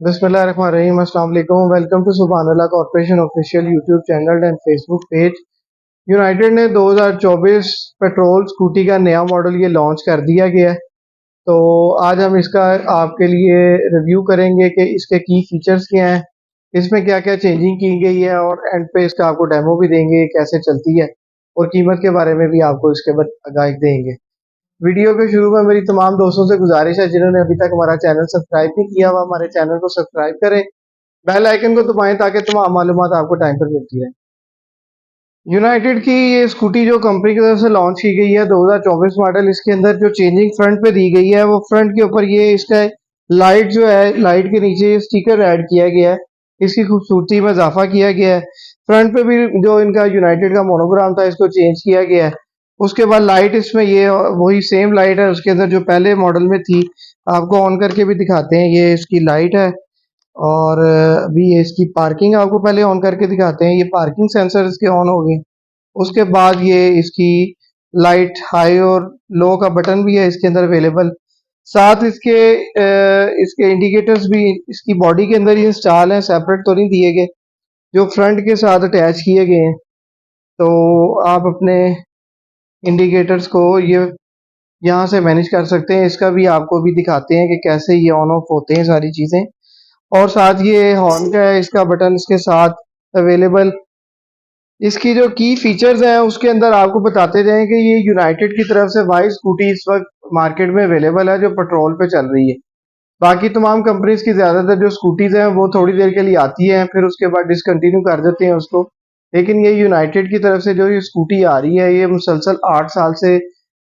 बिस्मिल्लाहिर्रहमानिर्रहीम। अस्सलाम वालेकुम। Welcome to Subhanallah corporation official YouTube channel and Facebook page. United ने 2024 पेट्रोल स्कूटी का नया मॉडल ये लॉन्च कर दिया गया है। तो आज हम इसका आपके लिए रिव्यू करेंगे कि इसके की फीचर्स क्या हैं, इसमें क्या क्या चेंजिंग की गई है, और एंड पे इसका आपको डेमो भी देंगे कैसे चलती है, और कीमत के बारे में भी आपको इसके बाद आगाही देंगे। वीडियो के शुरू में मेरी तमाम दोस्तों से गुजारिश है, जिन्होंने अभी तक हमारा चैनल सब्सक्राइब नहीं किया हुआ, हमारे चैनल को सब्सक्राइब करें, बेल आइकन को दबाएं ताकि तमाम मालूमात आपको टाइम पर मिलती रहे। यूनाइटेड की ये स्कूटी जो कंपनी की तरफ से लॉन्च की गई है 2024 मॉडल, इसके अंदर जो चेंजिंग फ्रंट पे दी गई है वो फ्रंट के ऊपर ये इसका लाइट जो है, लाइट के नीचे ये स्टिकर ऐड किया गया है, इसकी खूबसूरती में इजाफा किया गया है। फ्रंट पे भी जो इनका यूनाइटेड का मोनोग्राम था इसको चेंज किया गया है। उसके बाद लाइट इसमें ये वही सेम लाइट है उसके अंदर जो पहले मॉडल में थी, आपको ऑन करके भी दिखाते हैं। ये इसकी लाइट है, और अभी ये इसकी पार्किंग आपको पहले ऑन करके दिखाते हैं। ये पार्किंग सेंसर इसके ऑन हो गए। उसके बाद ये इसकी लाइट हाई और लो का बटन भी है इसके अंदर अवेलेबल। साथ इसके इंडिकेटर्स भी इसकी बॉडी के अंदर ही इंस्टॉल हैं, सेपरेट तो नहीं दिए गए, जो फ्रंट के साथ अटैच किए गए हैं। तो आप अपने इंडिकेटर्स को ये यहाँ से मैनेज कर सकते हैं। इसका भी आपको भी दिखाते हैं कि कैसे ये ऑन ऑफ होते हैं सारी चीज़ें। और साथ ये हॉर्न का है, इसका बटन इसके साथ अवेलेबल। इसकी जो की फीचर्स हैं उसके अंदर आपको बताते जाएं कि ये यूनाइटेड की तरफ से वाई स्कूटी इस वक्त मार्केट में अवेलेबल है जो पेट्रोल पे चल रही है। बाकी तमाम कंपनीज की ज़्यादातर जो स्कूटीज़ हैं वो थोड़ी देर के लिए आती हैं, फिर उसके बाद डिसकंटिन्यू कर देते हैं उसको। लेकिन ये यूनाइटेड की तरफ से जो ये स्कूटी आ रही है, ये मुसलसल 8 साल से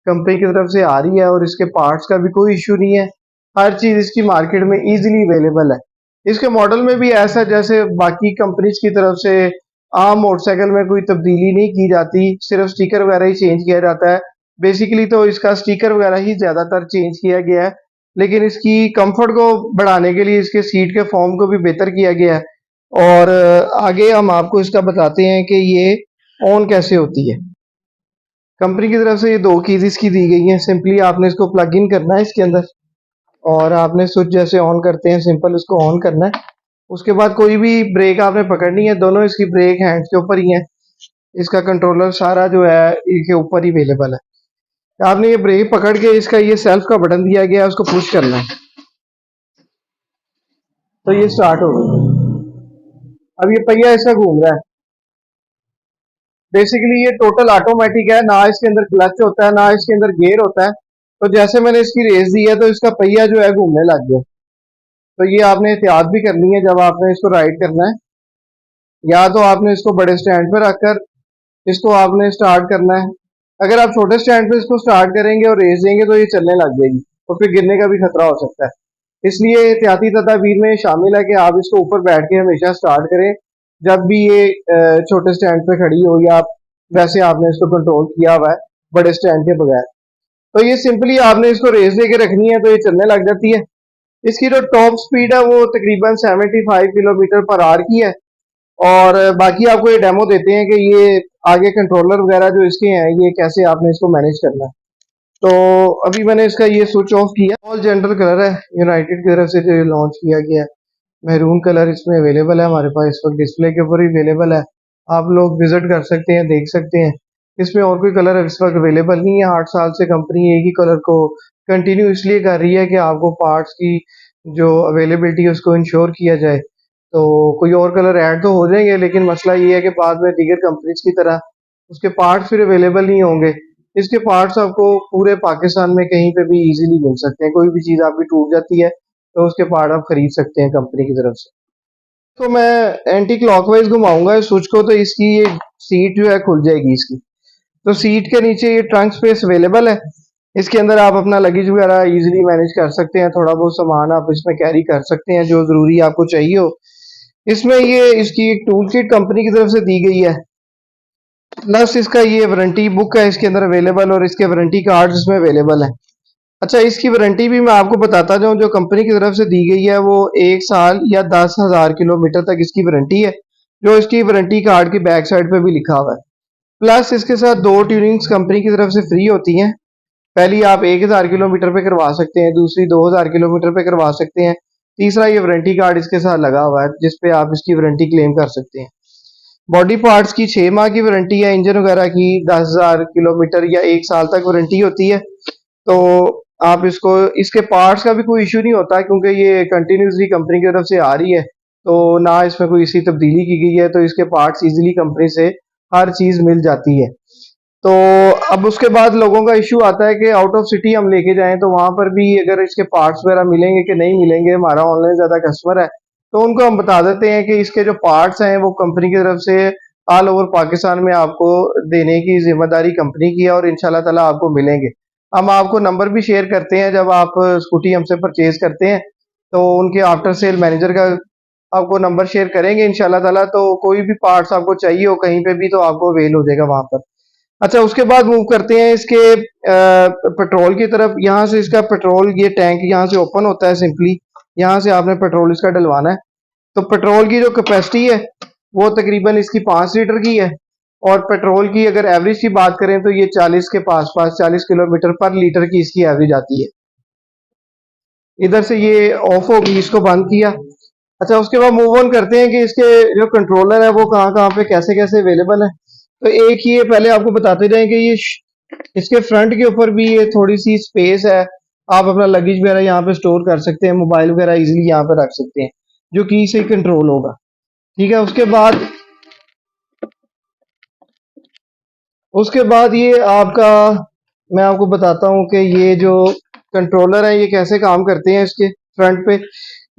कंपनी की तरफ से आ रही है, और इसके पार्ट्स का भी कोई इशू नहीं है। हर चीज़ इसकी मार्केट में ईजिली अवेलेबल है। इसके मॉडल में भी ऐसा जैसे बाकी कंपनीज की तरफ से आम मोटरसाइकिल में कोई तब्दीली नहीं की जाती, सिर्फ स्टिकर वगैरह ही चेंज किया जाता है। बेसिकली तो इसका स्टिकर वगैरह ही ज़्यादातर चेंज किया गया है, लेकिन इसकी कंफर्ट को बढ़ाने के लिए इसके सीट के फॉर्म को भी बेहतर किया गया है। और आगे हम आपको इसका बताते हैं कि ये ऑन कैसे होती है। कंपनी की तरफ से ये दो कीज इसकी दी गई हैं। सिंपली आपने इसको प्लग इन करना है इसके अंदर, और आपने स्विच जैसे ऑन करते हैं सिंपल इसको ऑन करना है। उसके बाद कोई भी ब्रेक आपने पकड़नी है, दोनों इसकी ब्रेक हैंड्स के ऊपर ही है। इसका कंट्रोलर सारा जो है इसके ऊपर ही अवेलेबल है। आपने ये ब्रेक पकड़ के इसका ये सेल्फ का बटन दिया गया है, उसको पुश करना है तो ये स्टार्ट हो गई। अब ये पहिया इसका घूम रहा है। बेसिकली ये टोटल ऑटोमेटिक है, ना इसके अंदर क्लच होता है ना इसके अंदर गियर होता है। तो जैसे मैंने इसकी रेस दी है तो इसका पहिया जो है घूमने लग गया। तो ये आपने एहतियात भी करनी है जब आपने इसको राइड करना है। या तो आपने इसको बड़े स्टैंड पर रखकर इसको आपने स्टार्ट करना है। अगर आप छोटे स्टैंड पे इसको स्टार्ट करेंगे और रेस देंगे तो ये चलने लग जाएगी, तो फिर गिरने का भी खतरा हो सकता है। इसलिए एहतियाती तदाबीर में शामिल है कि आप इसको ऊपर बैठ के हमेशा स्टार्ट करें जब भी ये छोटे स्टैंड पे खड़ी हो, या आप वैसे आपने इसको कंट्रोल किया हुआ है बड़े स्टैंड के बगैर। तो ये सिंपली आपने इसको रेस दे के रखनी है तो ये चलने लग जाती है। इसकी जो टॉप स्पीड है वो तकरीबन 75 किलोमीटर पर आवर की है। और बाकी आपको ये डेमो देते हैं कि ये आगे कंट्रोलर वगैरह जो इसके हैं ये कैसे आपने इसको मैनेज करना है। तो अभी मैंने इसका ये स्विच ऑफ किया। ऑल जनरल कलर है यूनाइटेड की तरफ से जो लॉन्च किया गया है, मैरून कलर इसमें अवेलेबल है हमारे पास, इस वक्त डिस्प्ले के ऊपर ही अवेलेबल है। आप लोग विजिट कर सकते हैं, देख सकते हैं। इसमें और कोई कलर इस वक्त अवेलेबल नहीं है। 8 साल से कंपनी एक ही कलर को कंटिन्यू इसलिए कर रही है कि आपको पार्ट्स की जो अवेलेबिलिटी है उसको इंश्योर किया जाए। तो कोई और कलर ऐड तो हो जाएंगे, लेकिन मसला ये है कि बाद में दीगर कंपनीज की तरह उसके पार्ट्स फिर अवेलेबल नहीं होंगे। इसके पार्ट्स आपको पूरे पाकिस्तान में कहीं पे भी इजीली मिल सकते हैं। कोई भी चीज़ आपकी टूट जाती है तो उसके पार्ट आप खरीद सकते हैं कंपनी की तरफ से। तो मैं एंटी क्लॉकवाइज घुमाऊंगा इस स्विच को तो इसकी ये सीट जो है खुल जाएगी इसकी। तो सीट के नीचे ये ट्रंक स्पेस अवेलेबल है। इसके अंदर आप अपना लगेज वगैरह इजीली मैनेज कर सकते हैं, थोड़ा बहुत सामान आप इसमें कैरी कर सकते हैं जो ज़रूरी आपको चाहिए हो। इसमें ये इसकी एक टूल किट कंपनी की तरफ से दी गई है, प्लस इसका ये वारंटी बुक है इसके अंदर अवेलेबल, और इसके वारंटी कार्ड इसमें अवेलेबल है। अच्छा, इसकी वारंटी भी मैं आपको बताता जाऊं, जो कंपनी की तरफ से दी गई है वो 1 साल या 10,000 किलोमीटर तक इसकी वारंटी है, जो इसकी वारंटी कार्ड की बैक साइड पे भी लिखा हुआ है। प्लस इसके साथ दो ट्यूनिंग्स कंपनी की तरफ से फ्री होती हैं। पहली आप 1,000 किलोमीटर पे करवा सकते हैं, दूसरी 2,000 किलोमीटर पे करवा सकते हैं। तीसरा ये वारंटी कार्ड इसके साथ लगा हुआ है जिस पे आप इसकी वारंटी क्लेम कर सकते हैं। बॉडी पार्ट्स की 6 माह की वारंटी है, इंजन वगैरह की 10,000 किलोमीटर या 1 साल तक वारंटी होती है। तो आप इसको, इसके पार्ट्स का भी कोई इशू नहीं होता क्योंकि ये कंटिन्यूसली कंपनी की तरफ से आ रही है, तो ना इसमें कोई इसी तब्दीली की गई है, तो इसके पार्ट्स इजीली कंपनी से हर चीज़ मिल जाती है। तो अब उसके बाद लोगों का इशू आता है कि आउट ऑफ सिटी हम लेके जाएं तो वहां पर भी अगर इसके पार्ट्स वगैरह मिलेंगे कि नहीं मिलेंगे। हमारा ऑनलाइन ज़्यादा कस्टमर है तो उनको हम बता देते हैं कि इसके जो पार्ट्स हैं वो कंपनी की तरफ से ऑल ओवर पाकिस्तान में आपको देने की जिम्मेदारी कंपनी की है और इंशाल्लाह ताला आपको मिलेंगे। हम आपको नंबर भी शेयर करते हैं, जब आप स्कूटी हमसे परचेज करते हैं तो उनके आफ्टर सेल मैनेजर का आपको नंबर शेयर करेंगे इंशाल्लाह ताला। तो कोई भी पार्ट्स आपको चाहिए हो कहीं पे भी तो आपको अवेल हो जाएगा वहां पर। अच्छा, उसके बाद मूव करते हैं इसके पेट्रोल की तरफ। यहाँ से इसका पेट्रोल, ये टैंक यहाँ से ओपन होता है सिंपली, यहाँ से आपने पेट्रोल इसका डलवाना है। तो पेट्रोल की जो कैपेसिटी है वो तकरीबन इसकी 5 लीटर की है, और पेट्रोल की अगर एवरेज की बात करें तो ये 40 के पास पास 40 किलोमीटर पर लीटर की इसकी एवरेज आती है। इधर से ये ऑफ होगी, इसको बंद किया। अच्छा, उसके बाद मूव ऑन करते हैं कि इसके जो कंट्रोलर है वो कहाँ कहाँ पे कैसे कैसे अवेलेबल है। तो एक ये पहले आपको बताते जाएं कि ये इसके फ्रंट के ऊपर भी ये थोड़ी सी स्पेस है, आप अपना लगेज वगैरह यहाँ पे स्टोर कर सकते हैं, मोबाइल वगैरह इजीली यहाँ पे रख सकते हैं, जो की से कंट्रोल होगा। ठीक है, उसके बाद ये आपका, मैं आपको बताता हूँ कि ये जो कंट्रोलर है ये कैसे काम करते हैं। इसके फ्रंट पे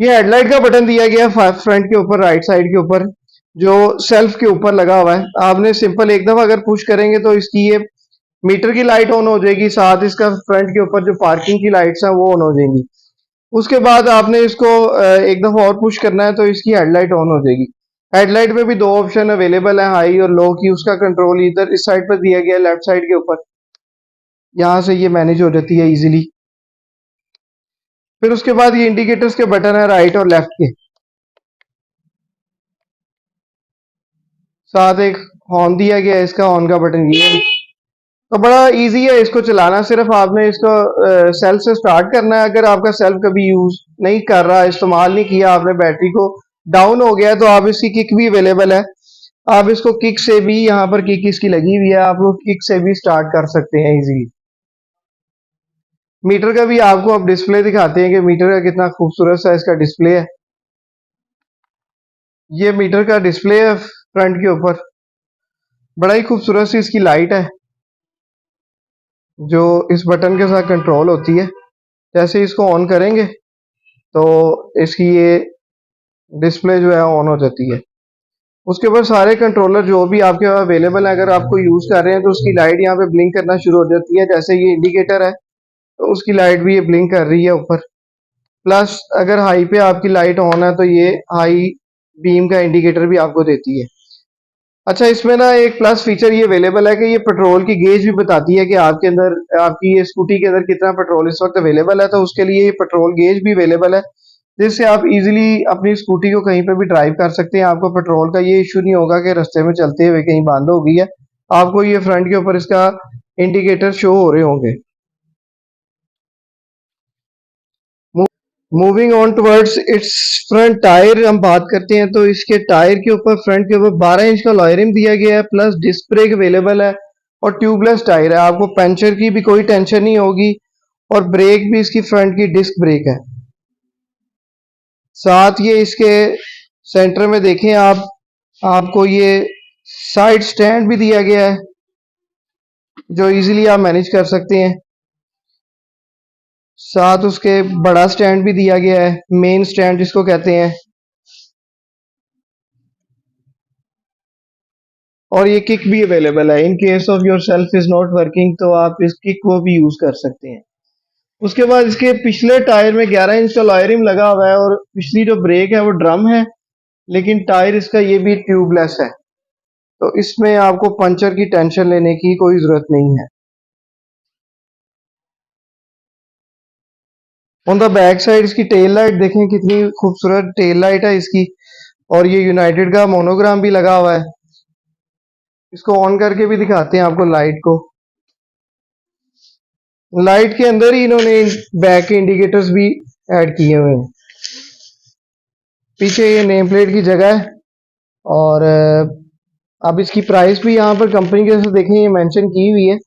ये हेडलाइट का बटन दिया गया है फ्रंट के ऊपर, राइट साइड के ऊपर, जो सेल्फ के ऊपर लगा हुआ है। आपने सिंपल एक दफा अगर पुश करेंगे तो इसकी ये मीटर की लाइट ऑन हो जाएगी, साथ इसका फ्रंट के ऊपर जो पार्किंग की लाइट्स हैं वो ऑन हो जाएंगी। उसके बाद आपने इसको एक दफा और पुश करना है तो इसकी हेडलाइट ऑन हो जाएगी। हेडलाइट में भी दो ऑप्शन अवेलेबल है, हाई और लो की। उसका कंट्रोल इधर इस साइड पर दिया गया है, लेफ्ट साइड के ऊपर, यहाँ से ये मैनेज हो जाती है इजीली। फिर उसके बाद ये इंडिकेटर्स के बटन है राइट और लेफ्ट के, साथ एक हॉर्न दिया गया है, इसका हॉर्न का बटन ये है। तो बड़ा इजी है इसको चलाना, सिर्फ आपने इसको सेल्फ से स्टार्ट करना है। अगर आपका सेल्फ कभी यूज नहीं कर रहा, इस्तेमाल नहीं किया आपने, बैटरी को डाउन हो गया है, तो आप इसकी किक भी अवेलेबल है। आप इसको किक से भी, यहाँ पर किक इसकी लगी हुई है, आप लोग किक से भी स्टार्ट कर सकते हैं इजीली। मीटर का भी आपको अब डिस्प्ले दिखाते हैं कि मीटर का कितना खूबसूरत सा इसका डिस्प्ले है। ये मीटर का डिस्प्ले है फ्रंट के ऊपर, बड़ा ही खूबसूरत सी इसकी लाइट है जो इस बटन के साथ कंट्रोल होती है। जैसे इसको ऑन करेंगे तो इसकी ये डिस्प्ले जो है ऑन हो जाती है। उसके बाद सारे कंट्रोलर जो भी आपके पास अवेलेबल है, अगर आपको यूज कर रहे हैं तो उसकी लाइट यहाँ पे ब्लिंक करना शुरू हो जाती है। जैसे ये इंडिकेटर है तो उसकी लाइट भी ये ब्लिंक कर रही है ऊपर। प्लस अगर हाई पे आपकी लाइट ऑन है तो ये हाई बीम का इंडिकेटर भी आपको देती है। अच्छा, इसमें ना एक प्लस फीचर ये अवेलेबल है कि ये पेट्रोल की गेज भी बताती है कि आपके अंदर, आपकी ये स्कूटी के अंदर कितना पेट्रोल इस वक्त अवेलेबल है। तो उसके लिए ये पेट्रोल गेज भी अवेलेबल है, जिससे आप इजीली अपनी स्कूटी को कहीं पे भी ड्राइव कर सकते हैं। आपको पेट्रोल का ये इशू नहीं होगा कि रास्ते में चलते हुए कहीं बंद हो गई है, आपको ये फ्रंट के ऊपर इसका इंडिकेटर शो हो रहे होंगे। Moving on towards it's front tyre हम बात करते हैं तो इसके टायर के ऊपर, फ्रंट के ऊपर 12 इंच का लॉयरिंग दिया गया है, प्लस डिस्क ब्रेक अवेलेबल है और ट्यूबलेस टायर है। आपको पंचर की भी कोई टेंशन नहीं होगी, और ब्रेक भी इसकी फ्रंट की डिस्क ब्रेक है। साथ ये इसके सेंटर में देखें आप, आपको ये साइड स्टैंड भी दिया गया है जो इजीली आप मैनेज कर सकते हैं। साथ उसके बड़ा स्टैंड भी दिया गया है, मेन स्टैंड जिसको कहते हैं। और ये किक भी अवेलेबल है, in case of your self is not working तो आप इस किक को भी यूज कर सकते हैं। उसके बाद इसके पिछले टायर में 11 इंच का लॉयरिंग लगा हुआ है, और पिछली जो ब्रेक है वो ड्रम है, लेकिन टायर इसका ये भी ट्यूबलेस है, तो इसमें आपको पंचर की टेंशन लेने की कोई जरूरत नहीं है। ऑन द बैक साइड इसकी टेल लाइट देखें, कितनी खूबसूरत टेल लाइट है इसकी, और ये यूनाइटेड का मोनोग्राम भी लगा हुआ है। इसको ऑन करके भी दिखाते हैं आपको लाइट को। लाइट के अंदर ही इन्होंने बैक के इंडिकेटर्स भी ऐड किए हुए हैं। पीछे ये नेम प्लेट की जगह है। और अब इसकी प्राइस भी यहाँ पर कंपनी के से देखें ये मेंशन की हुई है।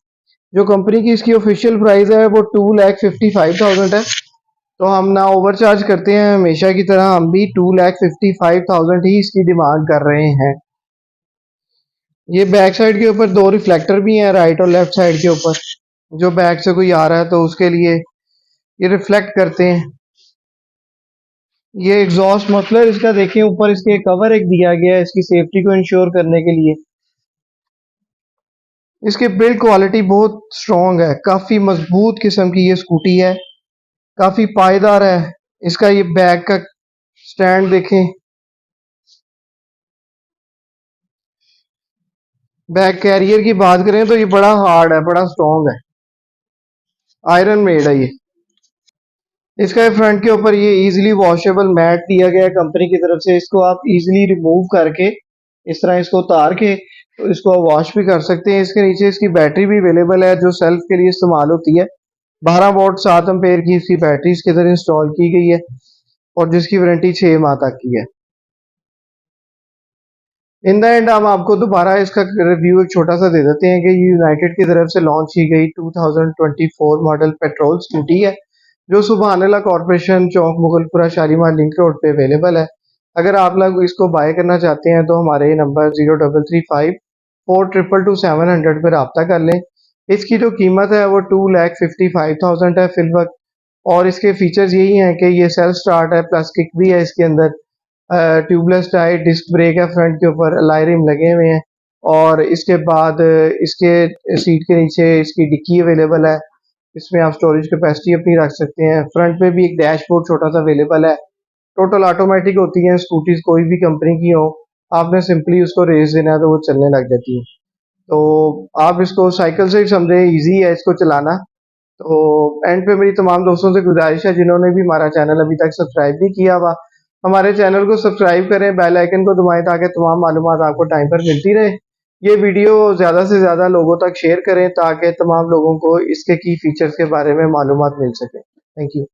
जो कंपनी की इसकी ऑफिशियल प्राइस है वो 2,55,000 है। तो हम ना ओवरचार्ज करते हैं, हमेशा की तरह हम भी 2,55,000 ही इसकी डिमांड कर रहे हैं। ये बैक साइड के ऊपर दो रिफ्लेक्टर भी हैं, राइट और लेफ्ट साइड के ऊपर। जो बैक से कोई आ रहा है तो उसके लिए ये रिफ्लेक्ट करते हैं। ये एग्जॉस्ट मफलर इसका देखें, ऊपर इसके कवर एक दिया गया है इसकी सेफ्टी को इंश्योर करने के लिए। इसकी बिल्ड क्वालिटी बहुत स्ट्रॉन्ग है, काफी मजबूत किस्म की ये स्कूटी है, काफी पायदार है। इसका ये बैक का स्टैंड देखें, बैक कैरियर की बात करें तो ये बड़ा हार्ड है, बड़ा स्ट्रॉन्ग है, आयरन मेड है ये। इसका फ्रंट के ऊपर ये इजीली वॉशेबल मैट दिया गया है कंपनी की तरफ से। इसको आप इजीली रिमूव करके इस तरह इसको उतार के तो इसको वॉश भी कर सकते हैं। इसके नीचे इसकी बैटरी भी अवेलेबल है जो सेल्फ के लिए इस्तेमाल होती है। 12 वोल्ट 7 एम्पेयर की इसकी बैटरी इसके अंदर इंस्टॉल की गई है और जिसकी वारंटी 6 माह तक की है। इन द एंड हम आपको दोबारा इसका रिव्यू एक छोटा सा दे देते हैं कि यूनाइटेड की तरफ से लॉन्च की गई 2024 मॉडल पेट्रोल स्कूटी है जो सुबहान अल्लाह कॉर्पोरेशन चौक मुगलपुरा शालीमार लिंक रोड पे अवेलेबल है। अगर आप लोग इसको बाय करना चाहते हैं तो हमारे नंबर 0335 422 700 पर रब्ता कर लें। इसकी जो कीमत है वो 2,55,000 है फिल वक्त। और इसके फीचर्स यही हैं कि ये सेल्फ स्टार्ट है, प्लस किक भी है इसके अंदर, ट्यूबलेस टायर, डिस्क ब्रेक है फ्रंट के ऊपर, अलॉय रिम लगे हुए हैं। और इसके बाद इसके सीट के नीचे इसकी डिक्की अवेलेबल है, इसमें आप स्टोरेज कैपेसिटी अपनी रख सकते हैं। फ्रंट पे भी एक डैशबोर्ड छोटा सा अवेलेबल है। टोटल ऑटोमेटिक होती हैं स्कूटीज, कोई भी कंपनी की हो, आपने सिंपली उसको रेस देना है तो वो चलने लग जाती है। तो आप इसको साइकिल से ही समझे, इजी है इसको चलाना। तो एंड पे मेरी तमाम दोस्तों से गुजारिश है जिन्होंने भी हमारा चैनल अभी तक सब्सक्राइब नहीं किया हुआ, हमारे चैनल को सब्सक्राइब करें, बेल आइकन को दबाएं ताकि तमाम मालूमात आपको टाइम पर मिलती रहे। ये वीडियो ज़्यादा से ज़्यादा लोगों तक शेयर करें ताकि तमाम लोगों को इसके की फीचर्स के बारे में मालूमात मिल सके। Thank you.